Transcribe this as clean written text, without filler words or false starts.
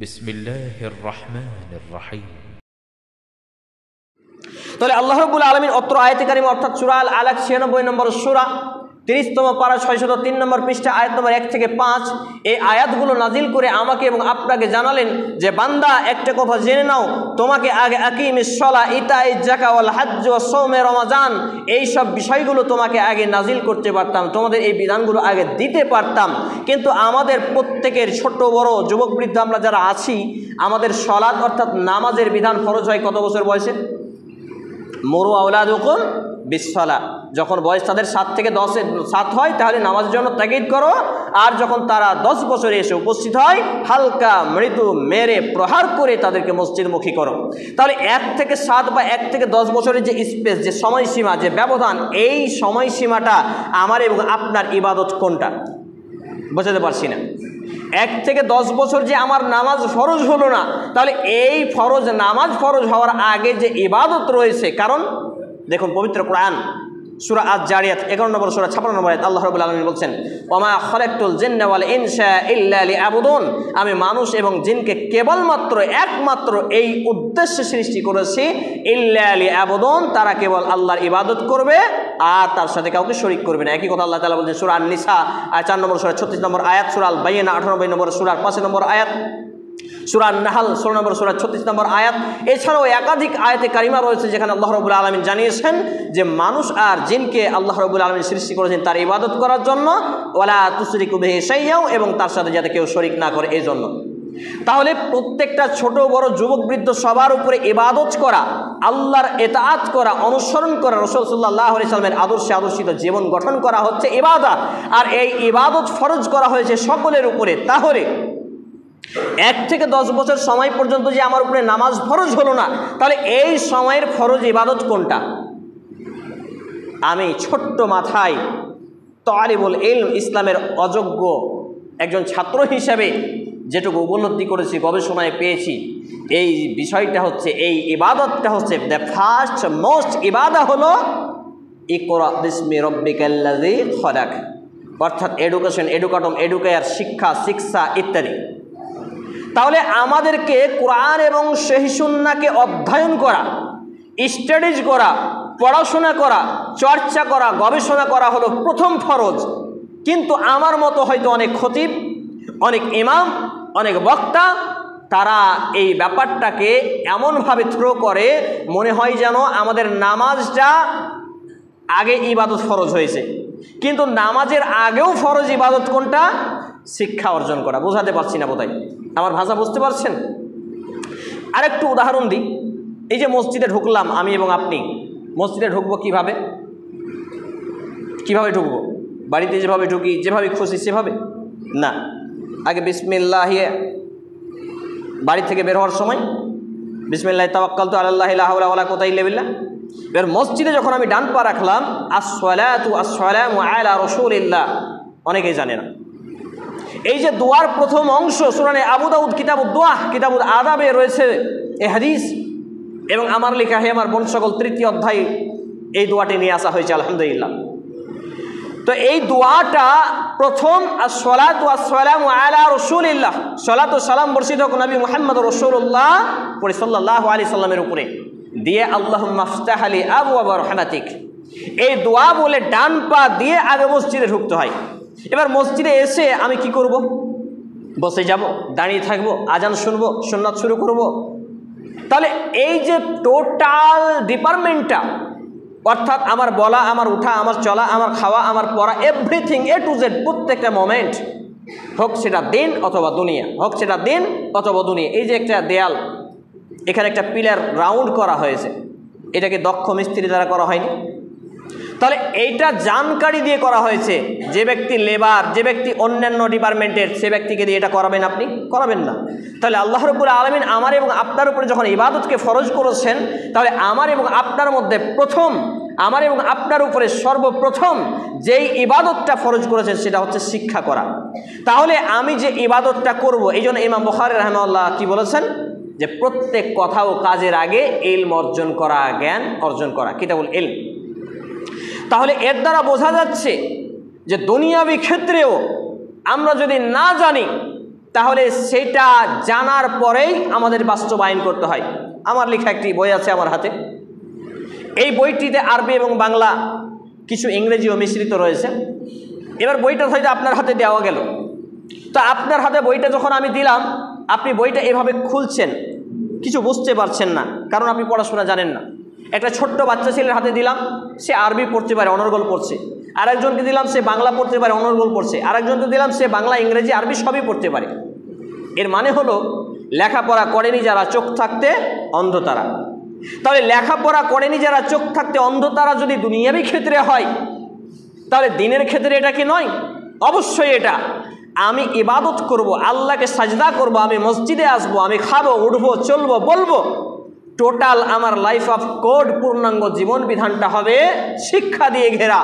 বিসমিল্লাহির রহমানির রহিম। তাহলে আল্লাহ রাব্বুল আলামিন অত্র আয়াতে কারিমা অর্থাৎ সূরা আল আলাক 96 নম্বর সূরা 30তম পারা 603 নম্বর পৃষ্ঠা আয়াত নম্বর 1 থেকে 5 এই আয়াতগুলো নাজিল করে আমাকে এবং আপনাকে জানালেন যে বান্দা একটা কথা জেনে নাও, তোমাকে আগে আকিমিস সালাহ, ইতাইজ যাকাত ওয়াল হজ্জ ওয়াস সাওমে রমাজান এই সব বিষয়গুলো তোমাকে আগে নাজিল করতে পারতাম, তোমাদের এই বিধানগুলো আগে দিতে পারতাম। কিন্তু আমাদের প্রত্যেকের ছোট বড় যুবক বৃদ্ধ আমরা যারা আছি, আমাদের সালাত অর্থাৎ নামাজের বিধান ফরজ হয় কত বছর বয়সে? মুরু আওলাদুকুম বিসসালাহ, যখন বয়স তাদের 7 থেকে 7 হয় তাহলে নামাজের জন্য তাকিদ করো, আর যখন তারা 10 বছরে এসে উপস্থিত হয় হালকা মৃদু মেরে প্রহার করে তাদেরকে মসজিদমুখী করো। তাহলে 1 থেকে 7 বা 1 থেকে 10 বছরের যে স্পেস, যে সময়সীমা, যে ব্যবধান, এই সময়সীমাটা আমার এবং আপনার ইবাদত কোনটা বোঝাতে পারছি না। 1 থেকে 10 বছর যে আমার নামাজ ফরজ হলো না, তাহলে এই ফরজ নামাজ ফরজ হওয়ার আগে যে ইবাদত রয়েছে, কারণ দেখুন পবিত্র কোরআন সূরা আজ-জারিয়াত 11 নম্বর সূরা 56 নম্বর আয়াত আল্লাহ রাব্বুল আলামিন বলছেন, ওয়ামা খালাকতুল জিন্না ওয়াল ইনসা ইল্লা লিয়াবুদুন, আমি মানুষ এবং জিনকে কেবলমাত্র একমাত্র এই উদ্দেশ্যে সৃষ্টি করেছি, ইল্লা লিয়াবুদুন, তারা কেবল আল্লাহর ইবাদত করবে আর তার সাথে কাউকে শরীক করবে না। একই কথা আল্লাহ তাআলা বলছেন সূরা আন-নিসা 4 নম্বর সূরা 36 নম্বর আয়াত, সূরা আল বাইয়িনা 98 নম্বর সূরা 5 নম্বর আয়াত, সূরা আন-নাহল 16 নম্বর সূরা 36 নম্বর আয়াত। এছাড়াও একাধিক আয়াতে কারিমা রয়েছে যেখানে আল্লাহ রাব্বুল আলামিন জানিয়েছেন যে মানুষ আর জিনকে আল্লাহ রাব্বুল আলামিন সৃষ্টি করেছেন তার ইবাদত করার জন্য, ওয়ালা তুশরিকু বিহি শাইয়্যাও, এবং তার সাথে যাতে কেউ শরীক না করে এই জন্য। তাহলে প্রত্যেকটা ছোট বড় যুবক বৃদ্ধ সবার উপরে ইবাদত করা, আল্লাহর ইতাআত করা, অনুসরণ করা, রাসূল সাল্লাল্লাহু আলাইহি সাল্লামের আদর্শে আদর্শিত জীবন গঠন করা হচ্ছে ইবাদত, আর এই ইবাদত ফরজ করা হয়েছে সকলের উপরে। তাহলে 1 থেকে 10 বছর সময় পর্যন্ত যে আমার উপরে নামাজ ফরজ হলো না, তাহলে এই সময়ের ফরজ ইবাদত কোনটা? আমি ছোট্ট মাথায় তালিবুল ইলম, ইসলামের অযোগ্য একজন ছাত্র হিসেবে যেটুকু উপলব্ধি করেছি, গবেষণায় পেয়েছি, এই বিষয়টা হচ্ছে, এই ইবাদতটা হচ্ছে দ্য ফার্স্ট মোস্ট ইবাদত হলো ইকরা বিসমি রাব্বিকাল্লাযী খলাক, অর্থাৎ এডুকেশন, এডুকাটম, এডুকেয়ার, শিক্ষা, শিক্ষা ইত্যাদি। তাহলে আমাদেরকে কোরআন এবং সহিহ সুন্নাহকে অধ্যয়ন করা, স্টাডিজ করা, পড়াশোনা করা, চর্চা করা, গবেষণা করা হলো প্রথম ফরজ। কিন্তু আমার মতো হয়তো অনেক খতিব, অনেক ইমাম, অনেক বক্তা, তারা এই ব্যাপারটাকে এমনভাবে থ্রো করে মনে হয় যেন আমাদের নামাজটা আগে ইবাদত ফরজ হয়েছে। কিন্তু নামাজের আগেও ফরজ ইবাদত কোনটা? শিক্ষা অর্জন করা। বোঝাতে পারছি না বোধহয়, আমার ভাষা বুঝতে পারছেন? আরেকটু উদাহরণ দিই। এই যে মসজিদে ঢুকলাম আমি এবং আপনি, মসজিদে ঢুকবো কিভাবে? কিভাবে ঢুকবো? বাড়িতে যেভাবে ঢুকি, যেভাবে খুশি সেভাবে না। আগে বিসমিল্লাহ, বাড়ি থেকে বের হওয়ার সময় বিসমিল্লাহি তাওয়াক্কালতু আলাল্লাহি লা হাওলা ওয়ালা কুওয়াতা ইল্লা বিল্লাহ। এবার মসজিদে যখন আমি ডান পা রাখলাম, আসসালাতু আসসালামু আলা রাসূলিল্লাহ, অনেকেই জানে না। এই যে দোয়ার প্রথম অংশ সুনানে আবু দাউদ কিতাবুদ দোয়া, কিতাবুল আদাবে রয়েছে এই হাদিস, এবং আমার লেখা হে আমার বোন সকল 3য় অধ্যায়ে এই দোয়াটি নিয়ে আসা হয়েছে আলহামদুলিল্লাহ। তো এই দোয়াটা প্রথম আসসালাতু আসসালামু আলা রাসূলিল্লাহ, সালাত ও সালাম বর্ষিত হোক নবী মুহাম্মদ রাসূলুল্লাহ পরে সাল্লাল্লাহু আলাইহি সাল্লামের উপরে, দিয়ে আল্লাহুম্মা আফতাহ লি আবওয়াবা রাহমাতিক, এই দোয়া বলে ডান পা দিয়ে আগে মসজিদে ঢুকতে হয়। এবার মসজিদে এসে আমি কি করব? বসে যাব, দাঁড়িয়ে থাকবো, আজান শুনবো, সুন্নাত শুরু করব? তাহলে এই যে টোটাল ডিপার্টমেন্টটা, অর্থাৎ আমার বলা, আমার উঠা, আমার চলা, আমার খাওয়া, আমার পড়া, এভরিথিং এ টু জেড, প্রত্যেকটা মোমেন্ট, হোক সেটা দিন অথবা দুনিয়া, হোক সেটা দিন অথবা দুনিয়া। এই যে একটা দেয়াল, এখানে একটা পিলার রাউন্ড করা হয়েছে, এটাকে দক্ষ মিস্ত্রি দ্বারা করা হয়নি। তাহলে এইটা জানকারি দিয়ে করা হয়েছে। যে ব্যক্তি লেবার, যে ব্যক্তি অন্যান্য ডিপার্টমেন্টের, সে ব্যক্তিকে দিয়ে এটা করাবেন আপনি? করাবেন না। তাহলে আল্লাহ রাব্বুল আলামিন আমার এবং আপনার উপরে যখন ইবাদতকে ফরজ করেছেন, তাহলে আমার এবং আপনার মধ্যে প্রথম, আমার এবং আপনার উপরে সর্বপ্রথম যেই ইবাদতটা ফরজ করেছেন সেটা হচ্ছে শিক্ষা করা। তাহলে আমি যে ইবাদতটা করব, এই জন্য ইমাম বুখারী রাহিমাহুল্লাহ কি বলেছেন? যে প্রত্যেক কথা ও কাজের আগে ইলম অর্জন করা, জ্ঞান অর্জন করা, কিতাবুল ইলম। তাহলে এর দ্বারা বোঝা যাচ্ছে যে দুনিয়াবি ক্ষেত্রেও আমরা যদি না জানি, তাহলে সেটা জানার পরেই আমাদের বাস্তবায়ন করতে হয়। আমার লেখা একটি বই আছে আমার হাতে, এই বইটিতে আরবি এবং বাংলা কিছু ইংরেজিও মিশ্রিত রয়েছে। এবার বইটা হয়তো আপনার হাতে দেওয়া গেল, তো আপনার হাতে বইটা যখন আমি দিলাম, আপনি বইটা এভাবে খুলছেন, কিছু বুঝতে পারছেন না, কারণ আপনি পড়াশোনা জানেন না। একটা ছোট্ট বাচ্চা ছেলের হাতে দিলাম, সে আরবি পড়তে পারে, অনর্গল পড়ছে। আরেকজনকে দিলাম, সে বাংলা পড়তে পারে, অনর্গল পড়ছে। আরেকজনকে দিলাম, সে বাংলা, ইংরেজি, আরবি সবই পড়তে পারে। এর মানে হলো লেখাপড়া করেনি যারা, চোখ থাকতে অন্ধ তারা। তাহলে লেখাপড়া করেনি যারা, চোখ থাকতে অন্ধ তারা যদি দুনিয়াবি ক্ষেত্রে হয়, তাহলে দিনের ক্ষেত্রে এটা কি নয়? অবশ্যই এটা। আমি ইবাদত করব, আল্লাহকে সাজদা করব, আমি মসজিদে আসবো, আমি খাবো, উঠবো, চলবো, বলবো, টোটাল আমার লাইফ অফ কোড, পূর্ণাঙ্গ জীবন বিধানটা হবে শিক্ষা দিয়ে ঘেরা।